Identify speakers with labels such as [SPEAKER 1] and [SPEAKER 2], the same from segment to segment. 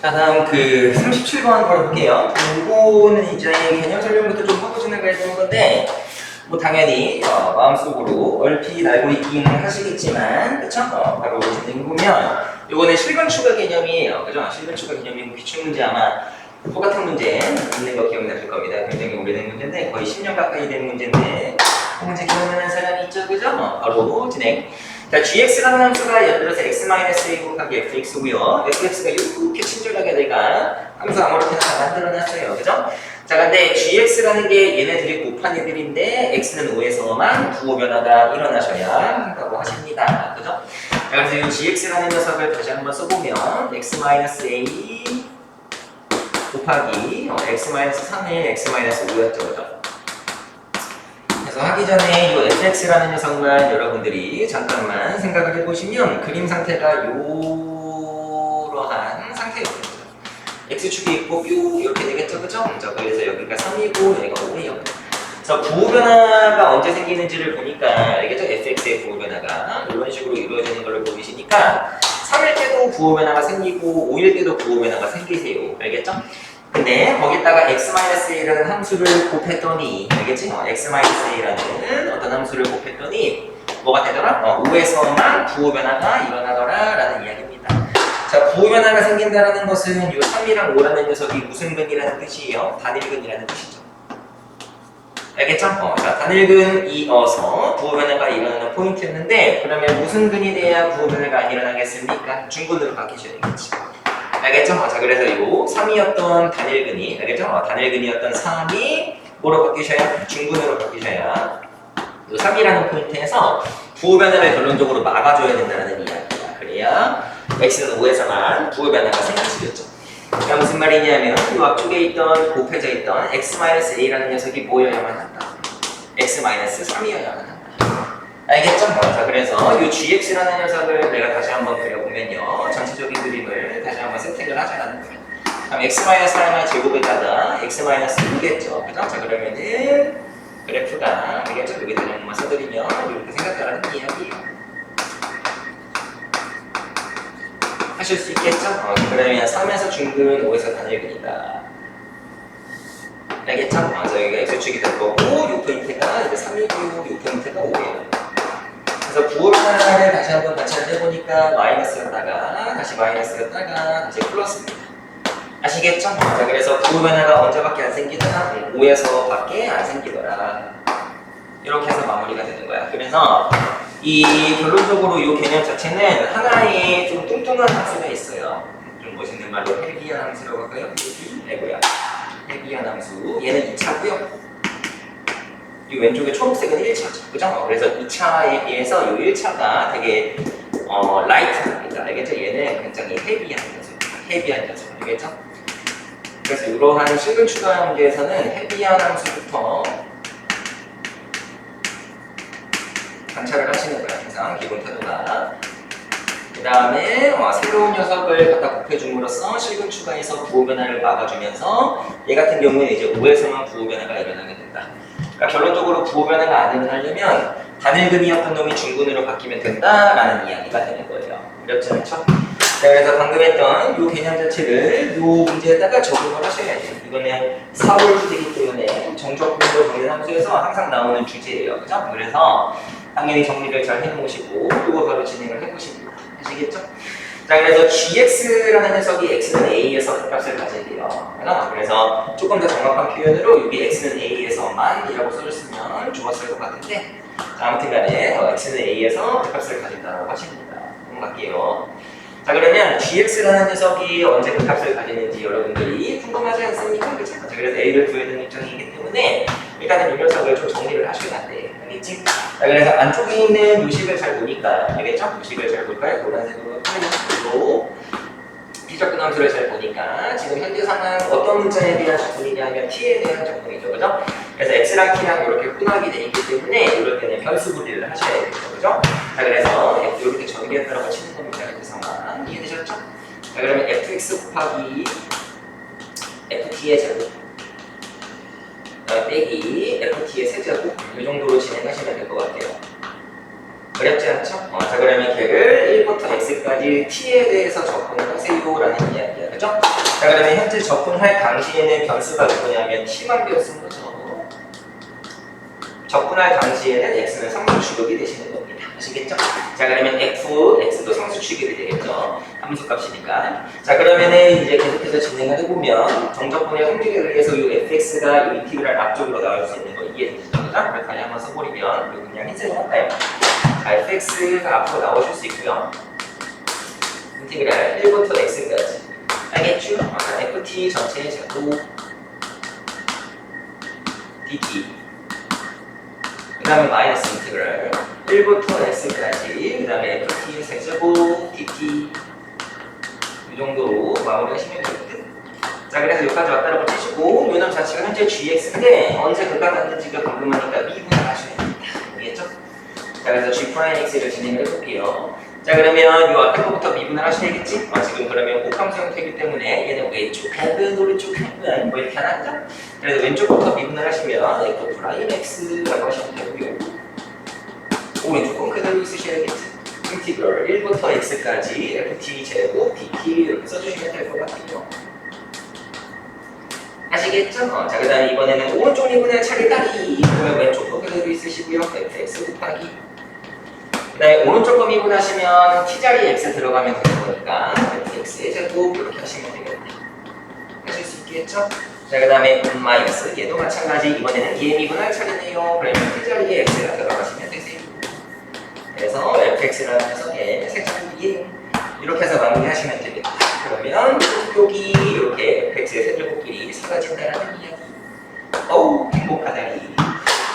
[SPEAKER 1] 자, 다음 그 37번 걸어볼게요. 이거는 이제 개념 설명부터 좀 하고 진행해야 되는 건데, 뭐 당연히 마음속으로 얼핏 알고 있기는 하시겠지만, 그쵸? 바로 진행해보면, 이거는 실근 추가 개념이에요. 그죠? 실근 추가 개념이고 기출 문제 아마 똑같은 문제 있는 거 기억나실 겁니다. 굉장히 오래된 문제인데, 거의 10년 가까이 된 문제인데, 그 문제 기억나는 사람이 있죠? 그죠? 바로 진행. 자, gx라는 함수가 예를 들어서 x-a 곱하기 fx고요. fx가 이렇게 친절하게 내가 함수 아무렇게나 다 만들어놨어요. 그죠? 자, 근데 gx라는 게 얘네들이 곱한 애들인데 x는 5에서만 부호 변화가 일어나셔야 한다고 하십니다. 그죠? 자, 그래서 이 gx라는 녀석을 다시 한번 써보면 x-a 곱하기 x-3의 x-5였죠. 그죠? 그래서 하기 전에 이 fx라는 녀석만 여러분들이 잠깐만 생각을 해보시면 그림 상태가 요러한 상태였겠죠. x축이 있고 뾰 이렇게 되겠죠. 그죠? 자, 그래서 여기가 3이고 여기가 5예요. 그래서 부호 변화가 언제 생기는지를 보니까 알겠죠? fx의 부호 변화가 이런 식으로 이루어지는 걸 보이시니까 3일 때도 부호 변화가 생기고 5일 때도 부호 변화가 생기세요. 알겠죠? 근데 거기다가 x-a라는 함수를 곱했더니 알겠지? x-a라는 어떤 함수를 곱했더니 뭐가 되더라? 5에서만 부호 변화가 일어나더라 라는 이야기입니다. 자, 부호 변화가 생긴다라는 것은 이 3이랑 5라는 녀석이 무슨 근이라는 뜻이에요? 단일근이라는 뜻이죠. 알겠죠? 자, 단일근이어서 부호 변화가 일어나는 포인트였는데 그러면 무슨 근이 돼야 부호 변화가 안 일어나겠습니까? 중근으로 바뀌셔야 되겠지. 알겠죠? 자, 그래서 요 3이었던 단일근이, 알겠죠? 단일근이었던 3이 뭐로 바뀌셔야? 중근으로 바뀌셔야 요 3이라는 포인트에서 부호 변화를 결론적으로 막아줘야 된다는 이야기야. 그래야 x는 5에서만 부호 변화가 생기시겠죠. 그러니까 무슨 말이냐면 이 앞쪽에 있던 곱해져 있던 x-a라는 녀석이 뭐여야만 한다? x-3이어야만 한다. 알겠죠? 자, 그래서 이 gx라는 녀석을 내가 다시 한번 그려보면요. 전체적인 그림을 다시 한번 세팅을 하자는 거예요. 그럼 x-3의 제곱에다가 x-6겠죠. 그죠? 자, 그러면은 그래프가 알겠죠? 여기 대략만 써드리면 이렇게 생각하라는 이야기예요. 하실 수 있겠죠? 그러면 3에서 중근, 5에서 단일근이다. 알겠죠? 그래서 여기가 x축이 될 거고 이 포인트가 이제 3이고 이 포인트가 5예요. 그래서 부호 변화를 다시 한번 관찰을 해보니까 마이너스였다가 다시 마이너스였다가 다시 플러스입니다. 아시겠죠? 자, 그래서 부호 변화가 언제밖에 안 생기더라? 5에서밖에 안 생기더라. 이렇게 해서 마무리가 되는 거야. 그래서 이 결론적으로 이 개념 자체는 하나의 좀 뚱뚱한 함수가 있어요. 좀 멋있는 말로 헤비한 함수라고 할까요? 헤비한 함수. 얘는 2차고요. 이 왼쪽에 초록색은 1차죠. 그죠? 그래서 2차에 비해서 이 1차가 되게 라이트합니다. 알겠죠? 얘는 굉장히 헤비한 녀석. 알겠죠? 그래서 이러한 실근 추가 문제에서는 헤비한 함수부터 관찰을 하시는 거예요. 항상 기본 태도가. 그 다음에 새로운 녀석을 갖다 곱해줌으로써 실근 추가에서 부호 변화를 막아주면서 얘 같은 경우에 이제 5에서만 부호 변화가 일어나게 된다. 그러니까 결론적으로 부호 변화가 안 일어나려면 단일근이었던 놈이 중근으로 바뀌면 된다라는 이야기가 되는 거예요. 어렵지 않죠? 자, 그래서 방금 했던 이 개념 자체를 이 문제에다가 적용을 하셔야 돼요. 이거는 4월 되기 때문에 정적분도 정리한 함수에서 항상 나오는 주제예요. 그죠? 그래서 당연히 정리를 잘 해놓으시고 이거 바로 진행을 해보십니다. 아시겠죠? 자, 그래서 gx라는 녀석이 x는 a에서 값을 가진대요. 그래서 조금 더 정확한 표현으로 여기 x는 a에서만 이라고 써줬으면 좋았을 것 같은데 아무튼 간에 x는 a에서 값을 가진다고 하십니다. 넘어갈게요. 자, 그러면 gx라는 녀석이 언제 그 값을 가지는지 여러분들이 궁금하지 않습니까? 그렇죠? 자, 그래서 a를 구해둔 입장이기 때문에 일단은 이 녀석을 좀 정리를 하셔야 돼. 알겠지? 자, 그래서 안쪽에 있는 요식을 잘 보니까 알겠죠? 요식을 잘 볼까요? 노란색으로 그리고 비접근 함수를 잘 보니까 지금 현재 상황 어떤 문자에 대한 적분이냐 하면 t에 대한 적분이죠. 그죠? 그래서 x랑 t랑 이렇게 혼합이 되어 있기 때문에 이럴 때는 변수 분리를 하셔야 되겠죠. 그죠? 자, 그래서 이렇게 전개했다라고 치는 겁니다. 현재 상황 이해되셨죠? 자, 그러면 fx 곱하기 ft의 제곱 빼기 ft의 세제곱 이 정도로 진행하시면 될 것 같아요. 어렵지 않죠? 자 그러면 걔를 1부터 x까지 t에 대해서 접근을 하세요라는 이야기야. 그죠? 자 그러면 현재 접근할 당시에는 변수가 누구냐면 t만 변수인 거죠. 접근할 당시에는 x는 상수 취급이 되시는 겁니다. 아시겠죠? 자 그러면 fx도 상수 취급이 되겠죠. 함수값이니까. 자 그러면은 이제 계속해서 진행을 해보면 정적분의 확률에 의해서 이 fx가 이 인티그랄 앞쪽으로 나올 수 있는 거 이해되시죠? 그래서 다시 한번 써버리면 이거 그냥 흰색으로 할까요? 자 fx가 앞으로 나오실 수 있고요. 인티그랄 1부터 x까지 알겠죠? ft 전체의 제곱 dt 그 다음에 마이너스 인테그랄 1부터 x까지 그 다음에 ft의 세제곱 dt 이 정도로 마무리하시면 되거든. 자 그래서 여기까지 왔다라고 치시고 요놈 자체가 현재 gx인데 언제 극락하는지가 궁금하니까 미분을 하셔야 됩니다. 알겠죠? 자 그래서 g'x를 진행을 해볼게요. 자 그러면 요 앞에 거부터 미분을 하셔야겠지? 지금 그러면 곱함수 형태이기 때문에 얘는 왼쪽 half 오른쪽 half 뭐 이렇게 하나 하죠? 그래서 왼쪽부터 미분을 하시면 f 프라임 x라고 하시면 되고요. 오른쪽은 그대로 쓰셔야겠지? 인티그럴 1부터 x까지 ft 제곱 dt 이렇게 써주시면 될 것 같아요. 아시겠죠? 자 그 다음에 이번에는 오른쪽 미분의 차례따기 그러면 왼쪽도 그대로 있으시고요. fx 곱하기 그 다음에 오른쪽 거 미분하시면 t자리에 x 들어가면 되는 거니까 fx의 제곱 이렇게 하시면 되겠다. 하실 수 있겠죠? 자 그 다음에 마이너스 얘도 마찬가지 이번에는 얘 미분할 차례네요. 그러면 t자리에 x가 들어가시면 되세요. 그래서 fx라는 녀석의 세제곱이 이렇게 해서 마무리하시면 되겠다. 그러면 여기 이렇게 fx의 세제곱끼리 사라진다라는 이야기. 어우 행복하다니.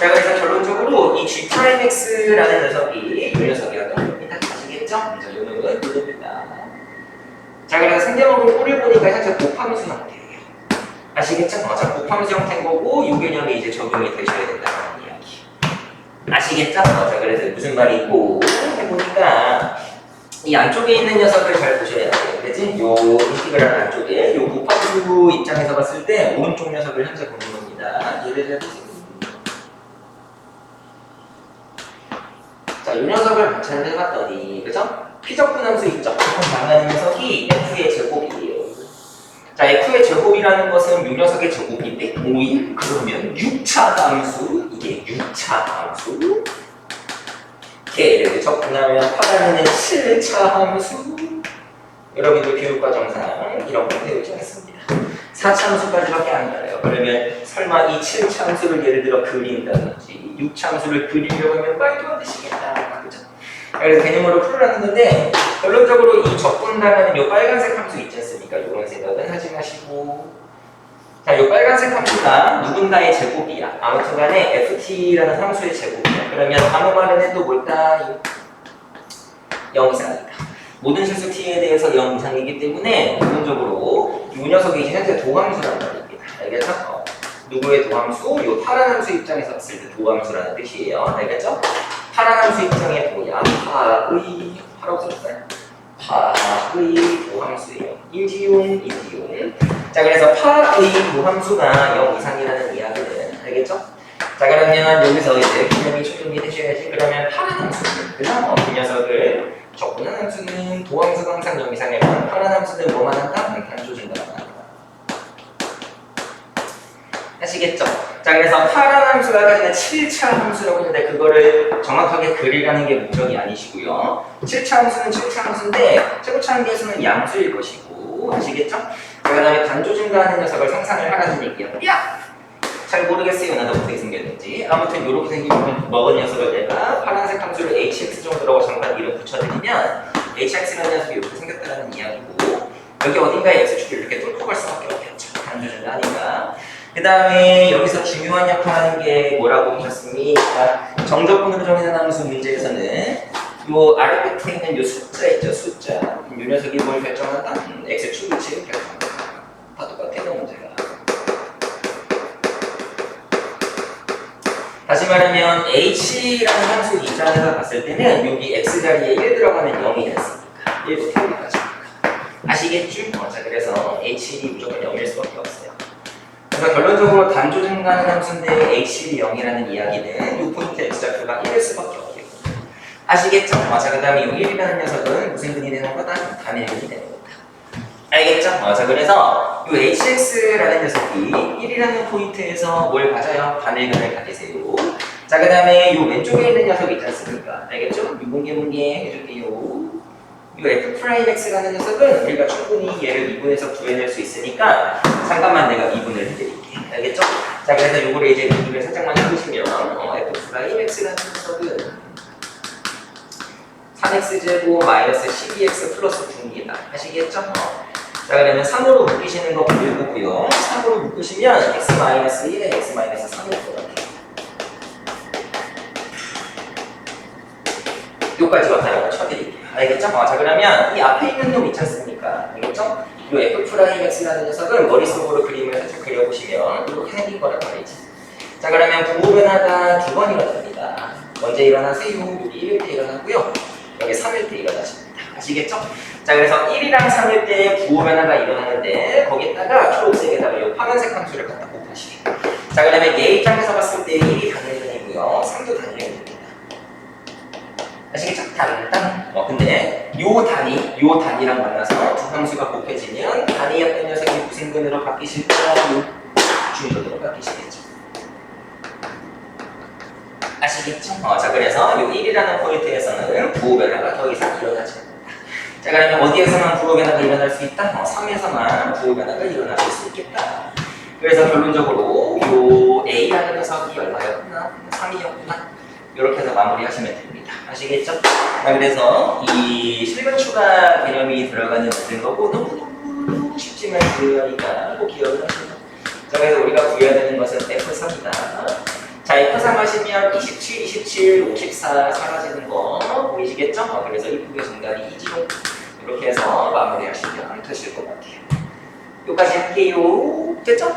[SPEAKER 1] 자 그래서 결론적으로 이 g'x라는 녀석이 이 녀석이라는 겁니다. 아시겠죠? 자 요놈은 요놈입니다. 자 그래서 생겨먹은 꼴을 보니까 현재 곱함수 형태예요. 아시겠죠? 자 곱함수 형태인 거고 이 개념이 이제 적용이 되셔야 된다는 이야기. 아시겠죠? 자 그래서 무슨 말이 있고 해보니까 이 안쪽에 있는 녀석을 잘 보셔야 돼요. 그지? 요 인티그랄 안쪽에 요 곱함수 입장에서 봤을 때 오른쪽 녀석을 현재 보는 겁니다. 예를 들어서 자, 이 녀석을 관찰을 해봤더니, 그죠? 피적분함수 있죠? 나가는 녀석이 f의 제곱이에요. 자, f의 제곱이라는 것은 이 녀석의 제곱인데, 5인? 그러면 6차 함수, 이게 6차 함수. 걔를 적분하면 파다니는 7차 함수. 여러분들 교육과정상 이런 거 배우지 않습니다. 4차 함수까지밖에 안 가요. 그러면 설마 이 7차 함수를 예를 들어 그린다든지 6차 함수를 그리려고 하면 말도 안 되시겠다. 그죠? 그래서 개념으로 풀으라는 건데 결론적으로 이 적분당하는 이 빨간색 함수 있지 않습니까? 이런 생각은 하지 마시고 자, 이 빨간색 함수가 누군가의 제곱이야. 아무튼 간에 ft라는 함수의 제곱이야. 그러면 아무 말은 해도 뭘까? 0 이상이다. 모든 실수 t에 대해서 0 이상이기 때문에 기본적으로 이 녀석이 현재 도함수란 말입니다. 알겠죠? 누구의 도함수? 이 파란 함수 입장에서 봤을 때 도함수라는 뜻이에요. 알겠죠? 파란 함수 입장의 도야. 파의 파라고 써줄까요? 파의 도함수예요. 인지용. 자 그래서 파의 도함수가 0 이상이라는 이야기는 알겠죠? 자 그러면 여기서 이제 개념이 초점이 되셔야지. 그러면 파란 함수는 그냥 그 녀석을 적분한 함수는 도함수가 항상 0 이상이면 파란 함수는 뭐만 한다? 단조 증가만 한다. 아시겠죠? 자 그래서 파란 함수가 가지는 7차 함수라고 했는데 그거를 정확하게 그리라는 게 목적이 아니시고요. 7차 함수는 7차 함수인데 최고차 함수는 양수일 것이고 아시겠죠? 그 다음에 단조 증가하는 녀석을 상상을 하라는 얘기야. 야! 잘 모르겠어요. 나도 어떻게 생겼는지. 아무튼 이렇게 생기면 먹은 녀석을 내가 파란색 함수를 hx 정도라고 잠깐 이름 붙여드리면 hx라는 녀석이 이렇게 생겼다는 이야기고 여기 어딘가에 x축을 이렇게 뚫고 갈 수밖에 없겠죠. 단조 증가하니까. 그 다음에 여기서 중요한 역할을 하는 게 뭐라고 하셨습니까? 정적분으로 정의된 함수 문제에서는 요 아래 끝에 있는 요 숫자 있죠, 숫자. 요 녀석이 뭘 결정한다? x축 위치를 결정한다. 다 똑같아요, 문제가. 다시 말하면 h라는 함수 입장에서 봤을 때는 여기 x자리에 1 들어가면 0이 됐으니까 1부터 1까지. 아시겠죠? 자, 그래서 h이 무조건 0일 수밖에 없어요. 그래서 결론적으로 단조 증가하는 함수인데 h이 0이라는 이야기는 이 포인트 x좌표가 1일 수밖에 없겠고 아시겠죠? 자, 그 다음에 이 1이라는 녀석은 무슨 근이 되는 거다? 단일근이 되는 거다. 알겠죠? 자, 그래서 이 hx라는 녀석이 1이라는 포인트에서 뭘 가져요? 단일근을 가지세요. 자, 그 다음에 이 왼쪽에 있는 녀석 있지 않습니까? 알겠죠? 뭉게뭉게 해줄게요. 이 f'x라는 녀석은 우리가 충분히 얘를 미분해서 구해낼 수 있으니까 잠깐만 내가 미분을 해드릴게. 알겠죠? 자, 그래서 요거를 이제 미분을 살짝만 해보시면 f'x라는 녀석은 3x제곱 마이너스 12x 플러스 9입니다. 아시겠죠? 자, 그러면 3으로 묶이시는 거 보고요. 3으로 묶으시면 x 마이너스 1에 x 마이너스 3일 것 같아요. 요까지 왔다라고 쳐드릴게요. 알겠죠? 자, 그러면 이 앞에 있는 놈 있지 않습니까? 알겠죠? 이 f'x라는 녀석은 머릿속으로 그림을 살짝 그려보시면 이렇게 생긴 거란 말이지. 자, 그러면 부호변화가 두 번 일어납니다. 언제 일어나세요? 여기 1일 때 일어나고요. 여기 3일 때 일어나십니다. 아시겠죠? 자, 그래서 1이랑 3일 때 부호변화가 일어나는데 거기다가 초록색에다가 이 파란색 함수를 갖다 곱하시고. 자, 그러면 얘 입장에서 봤을 때 1이 단일근이고요. 3도 단일근입니다. 아시겠죠? 단단. 근데 요 단위랑 만나서 두 함수가 곱해지면 단위였던 녀석이 무슨 근으로 바뀌실까요? 중근으로 바뀌시겠죠. 아시겠죠? 자, 그래서 요 1이라는 포인트에서는 부호변화가 더 이상 일어나지 않는다. 자, 그러면 어디에서만 부호변화가 일어날 수 있다? 3에서만 부호변화가 일어나실 수 있겠다. 그래서 결론적으로 요 A라는 녀석이 얼마였구나? 3이었구나. 이렇게 해서 마무리하시면 됩니다. 아시겠죠? 자, 그래서 이 실근 추가 개념이 들어가는 문제인 거고 너무 쉽지만 중요하니까 꼭 기억을 하시고. 자, 그래서 우리가 구해야 되는 것은 F3이다. 자, F3 하시면 27, 27, 54 사라지는 거 보이시겠죠? 그래서 이 부분의 정답이 이지로 이렇게 해서 마무리하시면 되실 것 같아요. 여기까지 할게요. 됐죠?